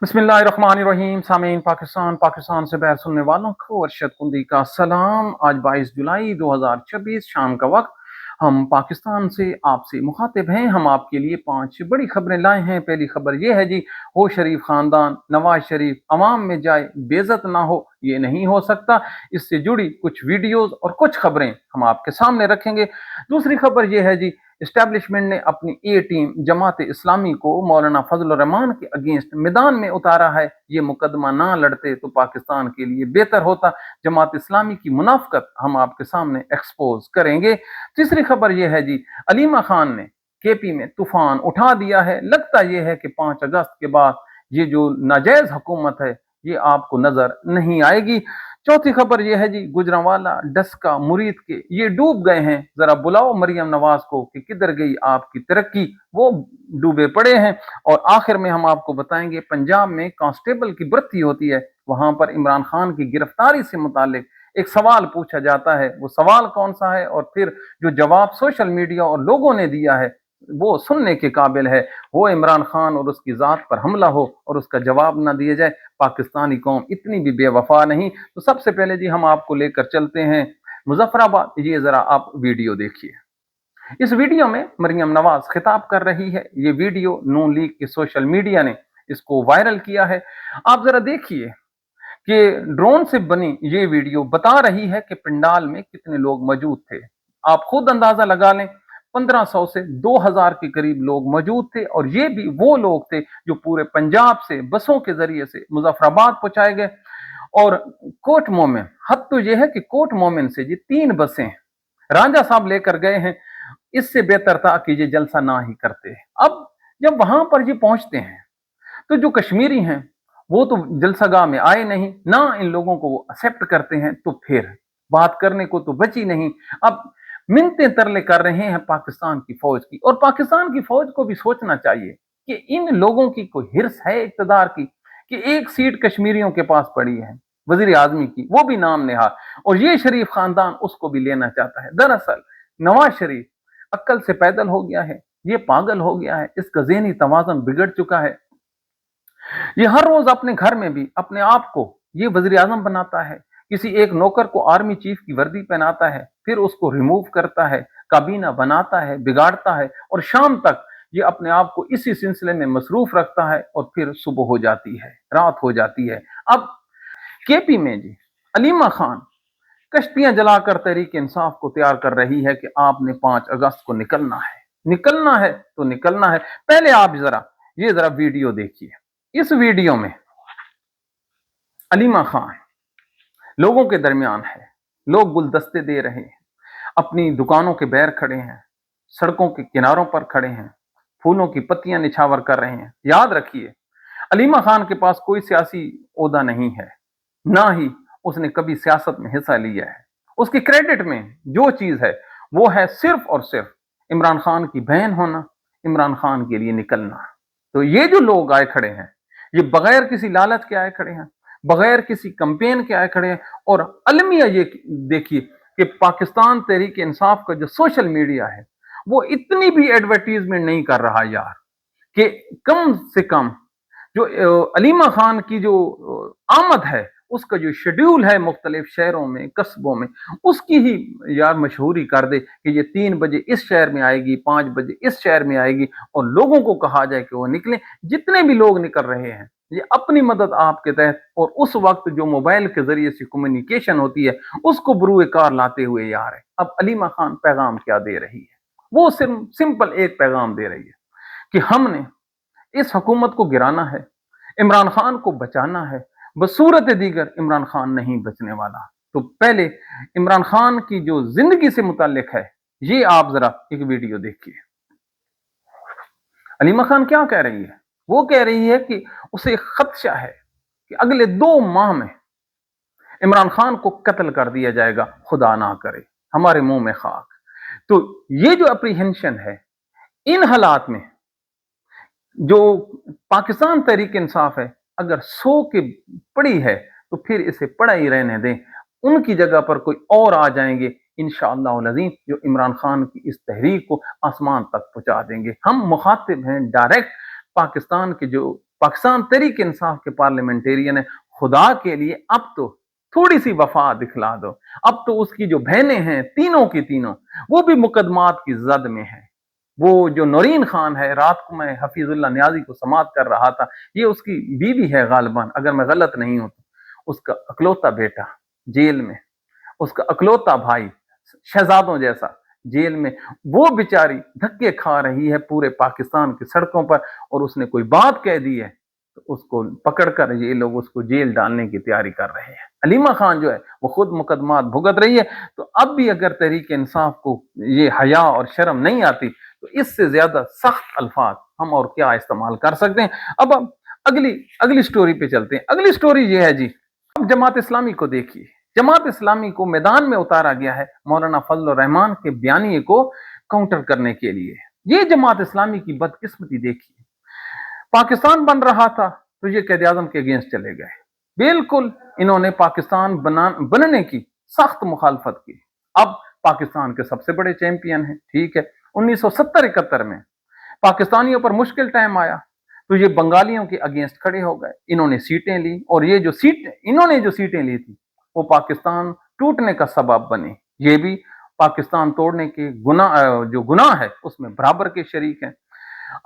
बिस्मिल्लाहिर्रहमानिर्रहीम। सामीन पाकिस्तान से बहर सुनने वालों को अरशद कुंदी का सलाम। आज 22 जुलाई 2026 शाम का वक्त हम पाकिस्तान से आपसे मुखातिब हैं। हम आपके लिए 5 बड़ी खबरें लाए हैं। पहली खबर ये है जी, हो शरीफ खानदान, नवाज शरीफ अवाम में जाए, बेइज्जत ना हो, ये नहीं हो सकता। इससे जुड़ी कुछ वीडियोस और कुछ खबरें हम आपके सामने रखेंगे। दूसरी खबर ये है जी, एस्टैब्लिशमेंट ने अपनी ए टीम जमात इस्लामी को मौलाना फजल रहमान के अगेंस्ट मैदान में उतारा है। ये मुकदमा ना लड़ते तो पाकिस्तान के लिए बेहतर होता। जमात इस्लामी की मुनाफकत हम आपके सामने एक्सपोज करेंगे। तीसरी खबर यह है जी, अलीमा खान ने केपी में तूफान उठा दिया है। लगता यह है कि 5 अगस्त के बाद ये जो नाजायज हुकूमत है ये आपको नजर नहीं आएगी। चौथी खबर यह है जी, गुजरांवाला, डस्का, मुरीद के ये डूब गए हैं। जरा बुलाओ मरियम नवाज को कि किधर गई आपकी तरक्की, वो डूबे पड़े हैं। और आखिर में हम आपको बताएंगे, पंजाब में कांस्टेबल की भर्ती होती है, वहां पर इमरान खान की गिरफ्तारी से मुतालिक एक सवाल पूछा जाता है। वो सवाल कौन सा है और फिर जो जवाब सोशल मीडिया और लोगों ने दिया है वो सुनने के काबिल है। वो इमरान खान और उसकी जात पर हमला हो और उसका जवाब ना दिया जाए। पाकिस्तानी कौम इतनी भी बेवफा नहीं। तो सबसे पहले जी हम आपको लेकर चलते हैं मुजफ्फराबाद। ये जरा आप वीडियो देखिए। इस वीडियो में मरियम नवाज खिताब कर रही है। ये वीडियो नून लीग के सोशल मीडिया ने इसको वायरल किया है। आप जरा देखिए कि ड्रोन से बनी ये वीडियो बता रही है कि पंडाल में कितने लोग मौजूद थे। आप खुद अंदाजा लगा लें, 1500 से 2000 के करीब लोग मौजूद थे। और ये भी वो लोग थे जो पूरे पंजाब से बसों के जरिए से मुजफ्फराबाद पहुंचाए गए। और कोट मोमिन, हद तो यह है कि कोट मोमिन से ये 3 बसें रांझा साहब लेकर गए हैं। इससे बेहतर था कि ये जलसा ना ही करते। अब जब वहां पर ये पहुंचते हैं तो जो कश्मीरी हैं वो तो जलसागाह में आए नहीं, ना इन लोगों को वो एक्सेप्ट करते हैं, तो फिर बात करने को तो बची नहीं। अब मिन्नतें तरले कर रहे हैं पाकिस्तान की फौज की। और पाकिस्तान की फौज को भी सोचना चाहिए कि इन लोगों की कोई हिर्स है इक्तदार की, कि एक सीट कश्मीरियों के पास पड़ी है वजीर आजमी की, वो भी नाम निहार, और ये शरीफ खानदान उसको भी लेना चाहता है। दरअसल नवाज शरीफ अक्ल से पैदल हो गया है, ये पागल हो गया है, इसका ज़हनी तवाज़ुन बिगड़ चुका है। ये हर रोज अपने घर में भी अपने आप को ये वजीर आजम बनाता है, किसी एक नौकर को आर्मी चीफ की वर्दी पहनाता है, फिर उसको रिमूव करता है, काबीना बनाता है, बिगाड़ता है, और शाम तक ये अपने आप को इसी सिलसिले में मसरूफ रखता है। और फिर सुबह हो जाती है, रात हो जाती है। अब केपी में जी अलीमा खान कश्तियां जलाकर तहरीक इंसाफ को तैयार कर रही है कि आपने 5 अगस्त को निकलना है, निकलना है तो निकलना है। पहले आप जरा वीडियो देखिए। इस वीडियो में अलीमा खान लोगों के दरमियान है, लोग गुलदस्ते दे रहे हैं, अपनी दुकानों के बाहर खड़े हैं, सड़कों के किनारों पर खड़े हैं, फूलों की पत्तियां निछावर कर रहे हैं। याद रखिए, अलीमा खान के पास कोई सियासी ओहदा नहीं है, ना ही उसने कभी सियासत में हिस्सा लिया है। उसके क्रेडिट में जो चीज है वो है सिर्फ और सिर्फ इमरान खान की बहन होना, इमरान खान के लिए निकलना। तो ये जो लोग आए खड़े हैं, ये बगैर किसी लालच के आए खड़े हैं, बगैर किसी कंपेन के आए खड़े हैं। और अलमिया ये देखिए कि पाकिस्तान तहरीक इंसाफ का जो सोशल मीडिया है वो इतनी भी एडवर्टीजमेंट नहीं कर रहा यार, कि कम से कम जो अलीमा खान की जो आमद है उसका जो शेड्यूल है मुख्तलिफ शहरों में, कस्बों में, उसकी ही यार मशहूरी कर दे कि ये 3 बजे इस शहर में आएगी, 5 बजे इस शहर में आएगी, और लोगों को कहा जाए कि वो निकले। जितने भी लोग निकल रहे हैं ये अपनी मदद आपके तहत, और उस वक्त जो मोबाइल के जरिए से कम्युनिकेशन होती है उसको बरूए कार लाते हुए यार है। अब अलीमा खान पैगाम क्या दे रही है? वो सिंपल एक पैगाम दे रही है कि हमने इस हुकूमत को गिराना है, इमरान खान को बचाना है, बसूरत दीगर इमरान खान नहीं बचने वाला। तो पहले इमरान खान की जो जिंदगी से मुतालिक है ये आप जरा एक वीडियो देखिए। अलीमा खान क्या कह रही है? वो कह रही है कि उसे खदशा है कि अगले 2 माह में इमरान खान को कत्ल कर दिया जाएगा, खुदा ना करे, हमारे मुंह में खाक। तो ये जो अप्रीहेंशन है, इन हालात में जो पाकिस्तान तहरीक इंसाफ है अगर 100 की पड़ी है तो फिर इसे पड़ा ही रहने दें। उनकी जगह पर कोई और आ जाएंगे इंशाअल्लाह अज़ीम, जो इमरान खान की इस तहरीक को आसमान तक पहुंचा देंगे। हम मुखातिब हैं डायरेक्ट पाकिस्तान के जो पाकिस्तान तहरीक इंसाफ के पार्लियामेंटेरियन है, खुदा के लिए अब तो थोड़ी सी वफा दिखला दो। अब तो उसकी जो बहनें हैं तीनों की तीनों, वो भी मुकदमात की जद में है। वो जो नौरीन खान है, रात को मैं हफीजुल्लाह न्याजी को समात कर रहा था, ये उसकी बीवी है गालिबन, अगर मैं गलत नहीं हूं तो। उसका अकलौता बेटा जेल में, उसका अकलौता भाई शहजादों जैसा जेल में, वो बेचारी धक्के खा रही है पूरे पाकिस्तान की सड़कों पर, और उसने कोई बात कह दी है तो उसको पकड़कर ये लोग उसको जेल डालने की तैयारी कर रहे हैं। हलीमा खान जो है वो खुद मुकदमात भुगत रही है। तो अब भी अगर तहरीक इंसाफ को ये हया और शर्म नहीं आती तो इससे ज्यादा सख्त अल्फाज हम और क्या इस्तेमाल कर सकते हैं। अब अगली अगली स्टोरी पे चलते हैं। अगली स्टोरी ये है जी, अब जमात इस्लामी को देखिए। जमात इस्लामी को मैदान में उतारा गया है मौलाना फजल रहमान के बयानिए को काउंटर करने के लिए। ये जमात इस्लामी की बदकिस्मती देखिए, पाकिस्तान बन रहा था तो ये कैद आजम के अगेंस्ट चले गए। बिल्कुल इन्होंने पाकिस्तान बनने की सख्त मुखालफत की। अब पाकिस्तान के सबसे बड़े चैंपियन हैं, ठीक है। 1970-71 में पाकिस्तानियों पर मुश्किल टाइम आया तो ये बंगालियों के अगेंस्ट खड़े हो गए। इन्होंने सीटें ली, और ये जो इन्होंने जो सीटें ली थी वो पाकिस्तान टूटने का सबब बने। ये भी पाकिस्तान तोड़ने के जो गुनाह है उसमें बराबर के शरीक हैं।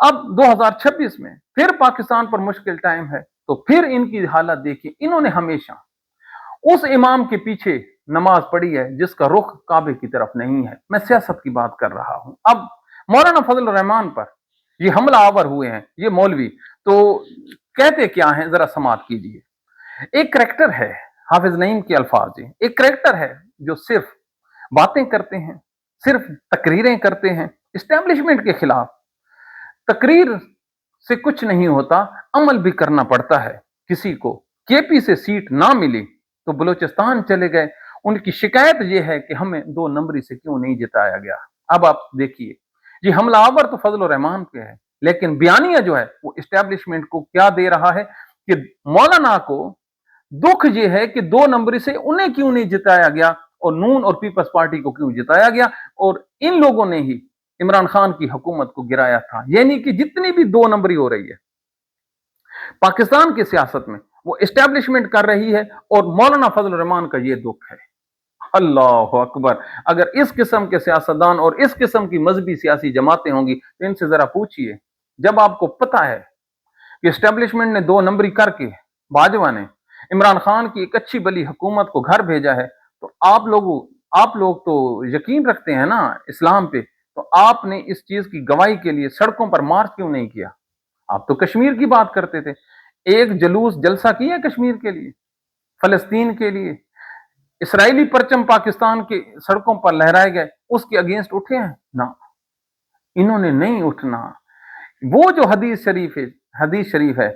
अब 2026 में फिर पाकिस्तान पर मुश्किल टाइम है तो फिर इनकी हालत देखिए। इन्होंने हमेशा उस इमाम के पीछे नमाज पढ़ी है जिसका रुख काबे की तरफ नहीं है। मैं सियासत की बात कर रहा हूं। अब मौलाना फजल रहमान पर ये हमला आवर हुए हैं ये मौलवी, तो कहते क्या हैं जरा समात कीजिए। एक करैक्टर है, हाफिज नईम के अल्फाज हैं, एक करैक्टर है जो सिर्फ बातें करते हैं, सिर्फ तकरीरें करते हैं इस्टेब्लिशमेंट के खिलाफ। तकरीर से कुछ नहीं होता, अमल भी करना पड़ता है। किसी को केपी से सीट ना मिली तो बलूचिस्तान चले गए। उनकी शिकायत यह है कि हमें 2 नंबरी से क्यों नहीं जिताया गया। अब आप देखिए, ये हमलावर तो फजल रहमान पे है, लेकिन बयानिया जो है वो इस्टेब्लिशमेंट को क्या दे रहा है कि मौलाना को दुख ये है कि 2 नंबरी से उन्हें क्यों नहीं जिताया गया और नून और पीपल्स पार्टी को क्यों जिताया गया, और इन लोगों ने ही इमरान खान की हुकूमत को गिराया था। यानी कि जितनी भी 2 नंबरी हो रही है पाकिस्तान की सियासत में वो इस्टेब्लिशमेंट कर रही है, और मौलाना फजल रहमान का ये दुख है। अल्लाह अकबर। अगर इस किस्म के सियासतदान और इस किस्म की मजहबी सियासी जमातें होंगी तो इनसे जरा पूछिए, जब आपको पता है कि इस्टेब्लिशमेंट ने 2 नंबरी करके बाजवा ने इमरान खान की एक अच्छी भली हुकूमत को घर भेजा है, तो आप लोग तो यकीन रखते हैं ना इस्लाम पे, तो आपने इस चीज की गवाही के लिए सड़कों पर मार्च क्यों नहीं किया? आप तो कश्मीर की बात करते थे, एक जुलूस जलसा किया कश्मीर के लिए, फलस्तीन के लिए। इसराइली परचम पाकिस्तान की सड़कों पर लहराए गए, उसके अगेंस्ट उठे हैं ना, इन्होंने नहीं उठना। वो जो हदीस शरीफ है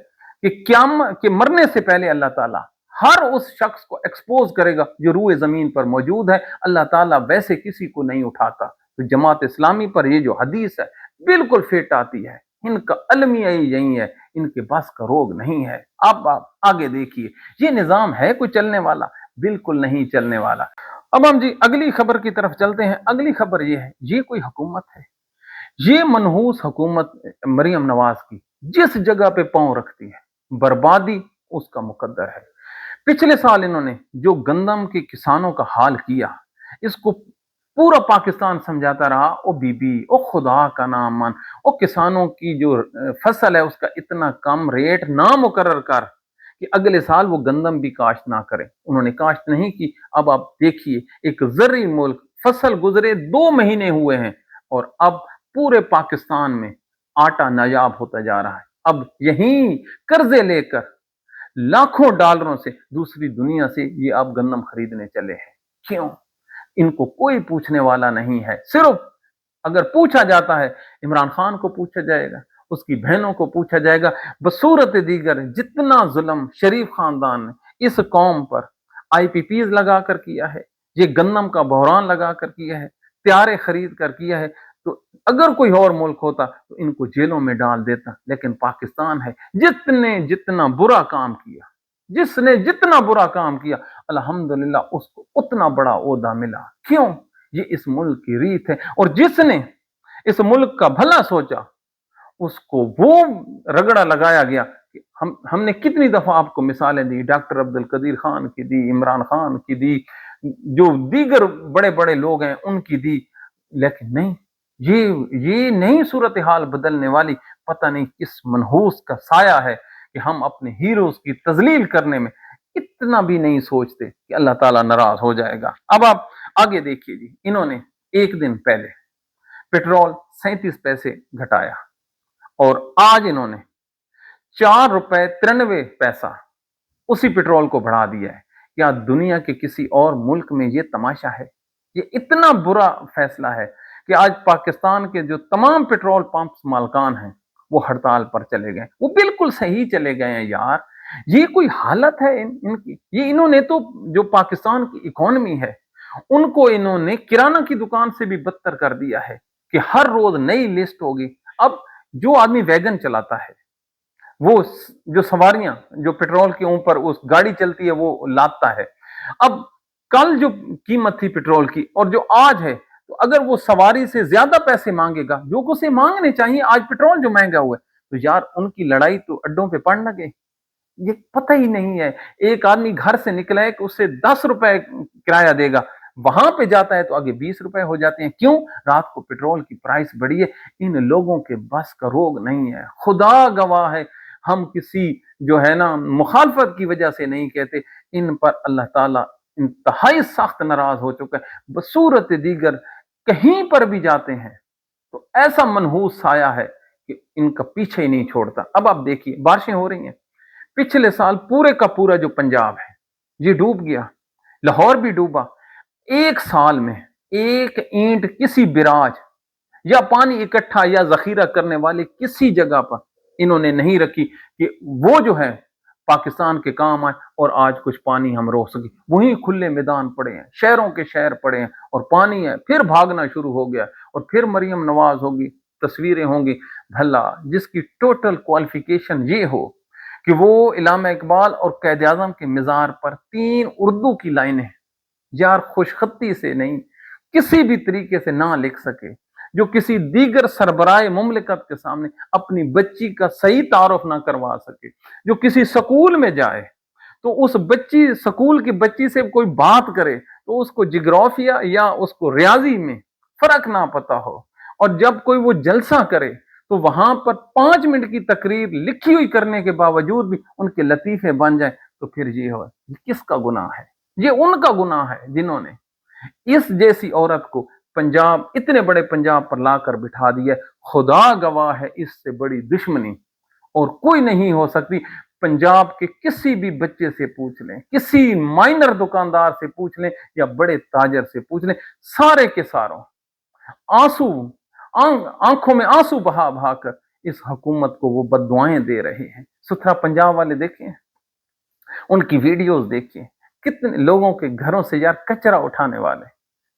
कि क़यामत के मरने से पहले अल्लाह ताला हर उस शख्स को एक्सपोज करेगा जो रूए जमीन पर मौजूद है। अल्लाह ताला वैसे किसी को नहीं उठाता। तो जमात इस्लामी पर ये जो हदीस है बिल्कुल फिट आती है। इनका अलमिया यही है, इनके बस का रोग नहीं है। अब आप आगे देखिए, ये निजाम है कोई चलने वाला? बिल्कुल नहीं चलने वाला। अब हम जी अगली खबर की तरफ चलते हैं। अगली खबर ये है, ये कोई हुकूमत है, ये मनहूस हुकूमत मरियम नवाज की जिस जगह पे पांव रखती है बर्बादी उसका मुकद्दर है। पिछले साल इन्होंने जो गंदम के किसानों का हाल किया, इसको पूरा पाकिस्तान समझाता रहा, ओ बीबी ओ खुदा का नाम मान, ओ किसानों की जो फसल है उसका इतना कम रेट ना मुकर्रर कर कि अगले साल वो गंदम भी काश्त ना करें। उन्होंने काश्त नहीं की। अब आप देखिए, एक जर्री मुल्क, फसल गुजरे 2 महीने हुए हैं और अब पूरे पाकिस्तान में आटा नायाब होता जा रहा है। अब यहीं कर्जे लेकर लाखों डॉलरों से दूसरी दुनिया से ये अब गंदम खरीदने चले हैं। क्यों? इनको कोई पूछने वाला नहीं है। सिर्फ अगर पूछा जाता है इमरान खान को पूछा जाएगा, उसकी बहनों को पूछा जाएगा। बसूरत दीगर जितना जुल्म शरीफ खानदान ने इस कौम पर IPPs लगाकर किया है, ये गंदम का बहरान लगाकर किया है, त्यारे खरीद कर किया है, तो अगर कोई और मुल्क होता तो इनको जेलों में डाल देता। लेकिन पाकिस्तान है, जिसने जितना बुरा काम किया अल्हम्दुलिल्लाह उसको उतना बड़ा ओहदा मिला। क्यों? ये इस मुल्क की रीत है। और जिसने इस मुल्क का भला सोचा उसको वो रगड़ा लगाया गया ہم نے کتنی دفعہ آپ کو مثالیں دی، ڈاکٹر عبد القدیر خان کی دی، عمران خان کی دی، جو دیگر بڑے بڑے لوگ ہیں ان کی دی، لیکن نہیں، یہ نہیں صورتحال بدلنے والی۔ پتہ نہیں کس منحوس کا سایہ ہے کہ ہم اپنے ہیروز کی تذلیل کرنے میں اتنا بھی نہیں سوچتے کہ اللہ تعالیٰ ناراض ہو جائے گا۔ اب آپ آگے دیکھیے جی، انہوں نے ایک دن پہلے پیٹرول 37 پیسے گھٹایا اور آج انہوں نے 4 روپے 93 پیسہ اسی پیٹرول کو بڑھا دیا ہے۔ کیا دنیا کے کسی اور ملک میں یہ تماشا ہے؟ یہ اتنا برا فیصلہ ہے کہ آج پاکستان کے جو تمام پیٹرول پمپس مالکان ہیں وہ ہڑتال پر چلے گئے۔ وہ بالکل صحیح چلے گئے ہیں یار، یہ کوئی حالت ہے ان کی؟ یہ انہوں نے تو جو پاکستان کی اکانومی ہے ان کو انہوں نے کرانہ کی دکان سے بھی بدتر کر دیا ہے کہ ہر روز نئی لسٹ ہوگی۔ اب جو آدمی ویگن چلاتا ہے، وہ جو سواریاں جو پیٹرول کے اوپر اس گاڑی چلتی ہے وہ لاتا ہے، اب کل جو قیمت تھی پیٹرول کی اور جو آج ہے، تو اگر وہ سواری سے زیادہ پیسے مانگے گا جو اسے مانگنے چاہیے، آج پیٹرول جو مہنگا ہوا ہے، تو یار ان کی لڑائی تو اڈوں پہ پڑ لگے۔ یہ پتہ ہی نہیں ہے، ایک آدمی گھر سے نکلا ہے کہ اسے 10 روپے کرایہ دے گا، وہاں پہ جاتا ہے تو آگے 20 روپے ہو جاتے ہیں۔ کیوں؟ رات کو پیٹرول کی پرائس بڑھی ہے۔ ان لوگوں کے بس کا روگ نہیں ہے، خدا گواہ ہے، ہم کسی جو ہے نا مخالفت کی وجہ سے نہیں کہتے، ان پر اللہ تعالیٰ انتہائی سخت ناراض ہو چکا ہے۔ بصورت دیگر کہیں پر بھی جاتے ہیں تو ایسا منحوس سایہ ہے کہ ان کا پیچھے ہی نہیں چھوڑتا۔ اب آپ دیکھیے بارشیں ہو رہی ہیں، پچھلے سال پورے کا پورا جو پنجاب ہے یہ ڈوب گیا، لاہور بھی ڈوبا۔ ایک سال میں ایک اینٹ کسی براج یا پانی اکٹھا یا ذخیرہ کرنے والے کسی جگہ پر انہوں نے نہیں رکھی کہ وہ جو ہے پاکستان کے کام آئے اور آج کچھ پانی ہم روک سکیں۔ وہیں کھلے میدان پڑے ہیں، شہروں کے شہر پڑے ہیں اور پانی ہے، پھر بھاگنا شروع ہو گیا اور پھر مریم نواز ہوگی، تصویریں ہوں گی۔ بھلا جس کی ٹوٹل کوالیفیکیشن یہ ہو کہ وہ علامہ اقبال اور قائد اعظم کے مزار پر 3 اردو کی لائنیں یار خوش خطی سے نہیں، کسی بھی طریقے سے نہ لکھ سکے، جو کسی دیگر سربراہ مملکت کے سامنے اپنی بچی کا صحیح تعارف نہ کروا سکے، جو کسی سکول میں جائے تو اس سکول کی بچی سے کوئی بات کرے تو اس کو جغرافیہ یا اس کو ریاضی میں فرق نہ پتا ہو، اور جب کوئی وہ جلسہ کرے تو وہاں پر 5 منٹ کی تقریر لکھی ہوئی کرنے کے باوجود بھی ان کے لطیفے بن جائیں، تو پھر یہ ہو، یہ کس کا گناہ ہے؟ یہ ان کا گناہ ہے جنہوں نے اس جیسی عورت کو پنجاب، اتنے بڑے پنجاب پر لا کر بٹھا دیا۔ خدا گواہ ہے، اس سے بڑی دشمنی اور کوئی نہیں ہو سکتی۔ پنجاب کے کسی بھی بچے سے پوچھ لیں، کسی مائنر دکاندار سے پوچھ لیں یا بڑے تاجر سے پوچھ لیں، سارے کے ساروں آنسو آنکھوں میں آنسو بہا بہا کر اس حکومت کو وہ بد دعائیں دے رہے ہیں۔ ستھرا پنجاب والے دیکھیں، ان کی ویڈیوز دیکھیں، کتنے لوگوں کے گھروں سے یار کچرا اٹھانے والے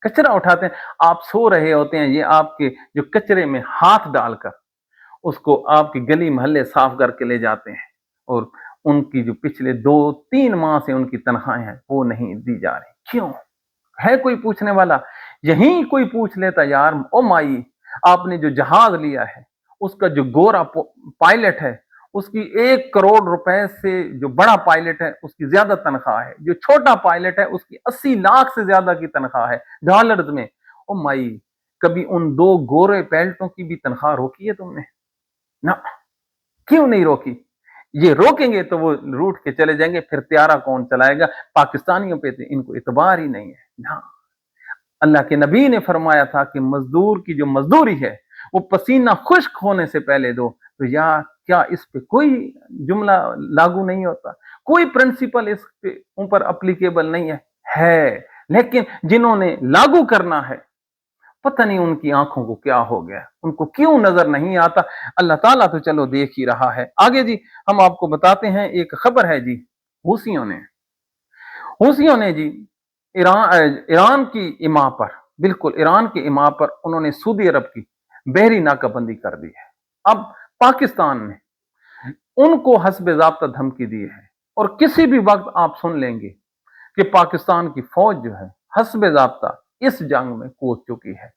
کچرا اٹھاتے ہیں۔ آپ سو رہے ہوتے ہیں، یہ آپ کے جو کچرے میں ہاتھ ڈال کر اس کو آپ کی گلی محلے صاف کر کے لے جاتے ہیں، اور ان کی جو پچھلے 2-3 ماہ سے ان کی تنخواہیں ہیں وہ نہیں دی جا رہی۔ کیوں؟ ہے کوئی پوچھنے والا؟ یہیں کوئی پوچھ لیتا یار، او مائی آپ نے جو جہاز لیا ہے اس کا جو گورا پائلٹ ہے اس کی 1 کروڑ روپے سے جو بڑا پائلٹ ہے اس کی زیادہ تنخواہ ہے، جو چھوٹا پائلٹ ہے اس کی 80 لاکھ سے زیادہ کی تنخواہ ہے ڈالرز میں۔ او مائی، کبھی ان 2 گورے پائلٹوں کی بھی تنخواہ روکی ہے تم نے؟ نہ، کیوں نہیں روکی؟ یہ روکیں گے تو وہ روٹ کے چلے جائیں گے، پھر طیارہ کون چلائے گا؟ پاکستانیوں پہ ان کو اعتبار ہی نہیں ہے۔ نہ، اللہ کے نبی نے فرمایا تھا کہ مزدور کی جو مزدوری ہے وہ پسینہ خشک ہونے سے پہلے دو، تو یا کیا اس پہ کوئی جملہ لاگو نہیں ہوتا؟ کوئی پرنسپل اس پہ اوپر اپلیکیبل نہیں ہے؟ لیکن جنہوں نے لاگو کرنا ہے پتہ نہیں ان کی آنکھوں کو کیا ہو گیا، ان کو کیوں نظر نہیں آتا؟ اللہ تعالیٰ تو چلو دیکھ ہی رہا ہے۔ آگے جی ہم آپ کو بتاتے ہیں، ایک خبر ہے جی، حوثیوں نے جی ایران کی اماں پر، بالکل ایران کی اماں پر انہوں نے سعودی عرب کی بحری ناکہ بندی کر دی ہے۔ اب پاکستان نے ان کو حسب ضابطہ دھمکی دی ہے، اور کسی بھی وقت آپ سن لیں گے کہ پاکستان کی فوج جو ہے حسب ضابطہ اس جنگ میں کود چکی ہے۔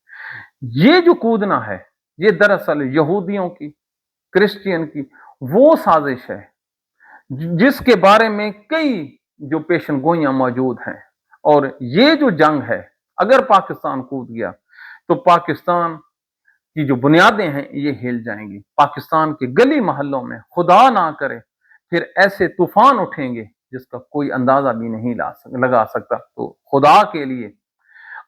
یہ جو کودنا ہے یہ دراصل یہودیوں کی، کرسچین کی وہ سازش ہے जिसके बारे में कई जो पेशन गोइयां मौजूद हैं। और ये जो जंग है, अगर पाकिस्तान कूद गया तो पाकिस्तान की जो बुनियादें हैं ये हिल जाएंगी। पाकिस्तान के गली मोहल्लों में खुदा ना करे फिर ऐसे तूफान उठेंगे जिसका कोई अंदाजा भी नहीं लगा सकता। तो खुदा के लिए,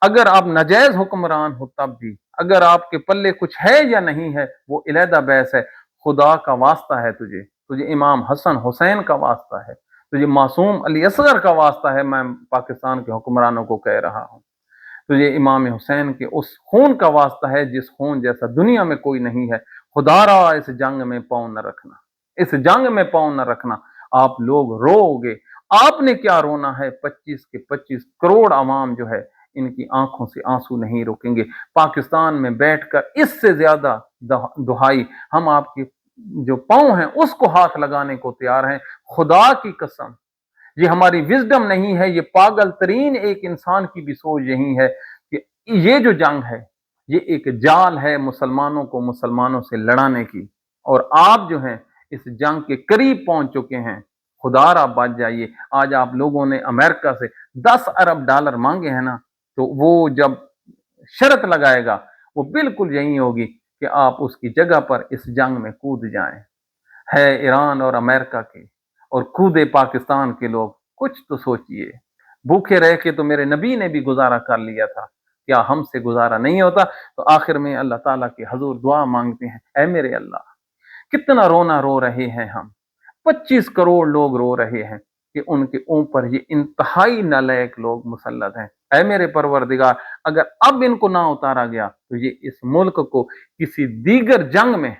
अगर आप नाजायज हुक्मरान हो तब भी, अगर आपके पल्ले कुछ है या नहीं है वो इलेहदा बहस है। खुदा का वास्ता है तुझे, तुझे इमाम हसन हुसैन का वास्ता है, तुझे मासूम अली असगर का वास्ता है, मैं पाकिस्तान के हुक्मरानों को कह रहा हूँ, तुझे इमाम हुसैन के उस खून का वास्ता है जिस खून जैसा दुनिया में कोई नहीं है। खुदारा इस जंग में पाँव न रखना, इस जंग में पाँव न रखना। आप लोग रोओगे, आपने क्या रोना है। 25 के 25 करोड़ अवाम जो है इनकी आंखों से आंसू नहीं रोकेंगे। पाकिस्तान में बैठकर इससे ज्यादा दुहाई हम आपके जो पाँव हैं उसको हाथ लगाने को तैयार हैं। खुदा की कसम, ये हमारी विजडम नहीं है, ये पागल तरीन एक इंसान की भी सोच यही है कि ये जो जंग है ये एक जाल है मुसलमानों को मुसलमानों से लड़ाने की। और आप जो हैं इस जंग के करीब पहुंच चुके हैं। खुदारा बच जाइए। आज आप लोगों ने अमेरिका से 10 अरब डॉलर मांगे हैं ना, तो वो जब शर्त लगाएगा वो बिल्कुल यही होगी कि आप उसकी जगह पर इस जंग में कूद जाएं। है ईरान और अमेरिका की, और कूदे पाकिस्तान के लोग। कुछ तो सोचिए। भूखे रह के तो मेरे नबी ने भी गुजारा कर लिया था, क्या हमसे गुजारा नहीं होता। तो आखिर में अल्लाह ताला के हजूर दुआ मांगते हैं, ऐ मेरे अल्लाह, कितना रोना रो रहे हैं हम। 25 करोड़ लोग रो रहे हैं कि उनके ऊपर ये इंतहाई नालायक लोग मुसल्लत हैं। ऐ मेरे परवरदिगार, अगर अब इनको ना उतारा गया तो ये इस मुल्क को किसी दीगर जंग में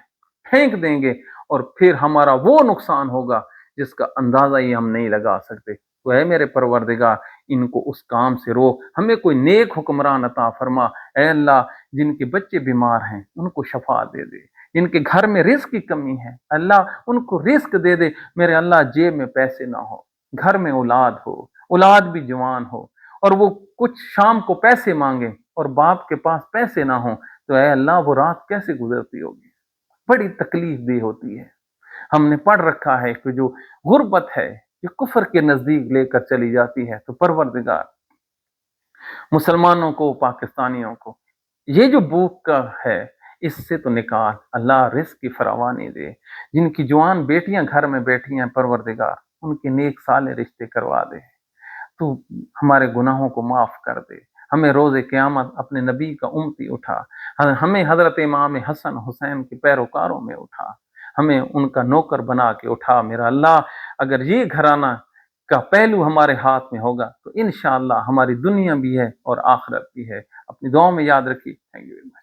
फेंक देंगे और फिर हमारा वो नुकसान होगा जिसका अंदाजा ही हम नहीं लगा सकते। तो है मेरे परवरदिगार, इनको उस काम से रोक, हमें कोई नेक हुक्मरान अता फरमा। ऐ अल्लाह, जिनके बच्चे बीमार हैं उनको शफा दे दे, जिनके घर में रिस्क की कमी है अल्लाह उनको रिस्क दे दे। मेरे अल्लाह, जेब में पैसे ना हो, घर में औलाद हो, औलाद भी जवान हो, और वो कुछ शाम को पैसे मांगे और बाप के पास पैसे ना हो, तो ऐ अल्लाह वो रात कैसे गुजरती होगी। बड़ी तकलीफ दे होती है। हमने पढ़ रखा है कि जो गुर्बत है ये कुफर के नजदीक लेकर चली जाती है। तो परवरदिगार, मुसलमानों को, पाकिस्तानियों को ये जो भूख का है इससे तो निकाल अल्लाह, रिस्क की फरावानी दे। जिनकी जवान बेटियां घर में बैठी हैं परवरदिगार, उनके नेक साले रिश्ते करवा दे। तू हमारे गुनाहों को माफ कर दे। हमें रोज़े क़यामत अपने नबी का उम्मती उठा। हमें हज़रत इमाम हसन हुसैन के पैरोकारों में उठा। हमें उनका नौकर बना के उठा। मेरा अल्लाह, अगर ये घराना का पहलू हमारे हाथ में होगा तो इंशाअल्लाह हमारी दुनिया भी है और आखिरत भी है। अपनी दुआओं में याद रखिए। Thank you very much.